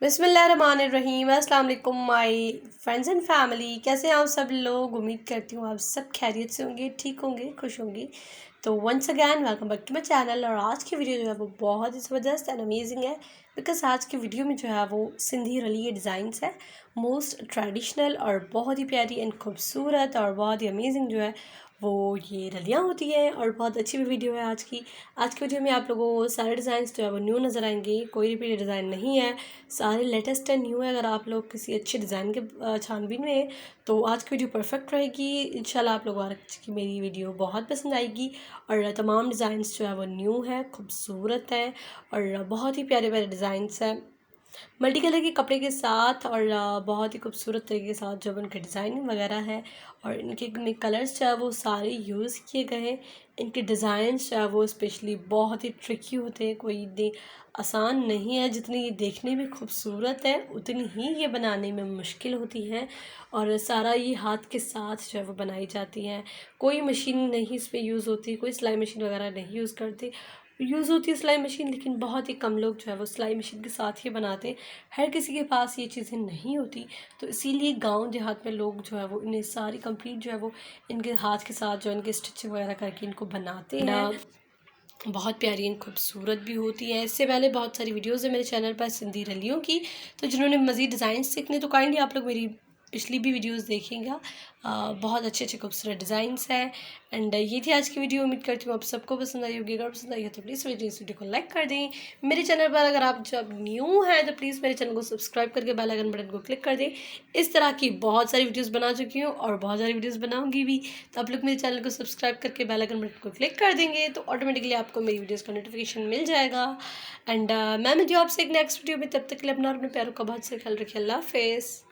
बिस्मिल्लाहिर्रहमानिर्रहीम। अस्सलाम वालेकुम माय फ्रेंड्स एंड फैमिली। कैसे हैं आप सब लोग? उम्मीद करती हूँ आप सब खैरियत से होंगे, ठीक होंगे, खुश होंगे। तो once again welcome back to my channel. और आज की वीडियो जो है वो बहुत ही ज़बरदस्त एंड अमेजिंग है, बिकॉज आज की वीडियो में जो है वो सिंधी रलिए डिज़ाइंस है, मोस्ट ट्रेडिशनल और बहुत ही प्यारी एंड खूबसूरत और बहुत ही अमेजिंग जो है वो ये रलियाँ होती हैं। और बहुत अच्छी भी वीडियो है आज की वीडियो में आप लोगों को सारे डिज़ाइंस जो है वो न्यू नज़र आएंगे, कोई रिपीट डिज़ाइन नहीं है, सारे लेटेस्ट एंड न्यू है। अगर आप लोग किसी अच्छे डिज़ाइन के छानबीन में हैं तो आज की वीडियो परफेक्ट रहेगी। इंशाल्लाह आप लोग आज की मेरी वीडियो बहुत पसंद आएगी। और तमाम डिज़ाइंस जो है वो न्यू है, खूबसूरत है और बहुत ही प्यारे प्यारे डिज़ाइंस हैं, मल्टी कलर के कपड़े के साथ और बहुत ही खूबसूरत तरीके के साथ जब उनके डिज़ाइनिंग वगैरह है। और इनके कलर्स जो है वो सारे यूज़ किए गए हैं। इनके डिज़ाइंस जो है वो स्पेशली बहुत ही ट्रिकी होते हैं, कोई इतनी आसान नहीं है। जितनी ये देखने में खूबसूरत है उतनी ही ये बनाने में मुश्किल होती हैं। और सारा ये हाथ के साथ जो है वो बनाई जाती हैं, कोई मशीन नहीं इस पर यूज़ होती, कोई सिलाई मशीन वगैरह नहीं यूज़ करती। यूज़ होती है सिलाई मशीन, लेकिन बहुत ही कम लोग जो है वो सिलाई मशीन के साथ ही बनाते हैं, हर किसी के पास ये चीज़ें नहीं होती। तो इसीलिए गांव देहात में लोग जो है वो इन्हें सारी कंप्लीट जो है वो इनके हाथ के साथ जो इनके स्टिचिंग वगैरह करके इनको बनाते हैं। बहुत प्यारी एंड खूबसूरत भी होती है। इससे पहले बहुत सारी वीडियोज़ है मेरे चैनल पर सिंधी रलियों की, तो जिन्होंने मज़ीद डिज़ाइन सीखने तो काइंडली आप लोग मेरी पिछली भी वीडियोस देखिएगा। बहुत अच्छे अच्छे खूबसूरत डिज़ाइंस हैं। एंड ये थी आज की वीडियो। उम्मीद करती हूँ आप सबको पसंद आई होगी। अगर पसंद आई है तो प्लीज़ मेरी इस वीडियो को लाइक कर दें। मेरे चैनल पर अगर आप जब न्यू हैं तो प्लीज़ मेरे चैनल को सब्सक्राइब करके बेल आइकन बटन को क्लिक कर दें। इस तरह की बहुत सारी वीडियोज़ बना चुकी हूँ और बहुत सारी वीडियोज़ बनाऊँगी भी, तो आप लोग मेरे चैनल को सब्सक्राइब करके बेल आइकन बटन को क्लिक कर देंगे तो ऑटोमेटिकली आपको मेरी वीडियोज़ का नोटिफिकेशन मिल जाएगा। एंड मैं मिलती हूँ आपसे एक नेक्स्ट वीडियो में। तब तक के लिए अपना और अपने प्यारों का बहुत से ख्याल रखिए। अल्लाह हाफिज़।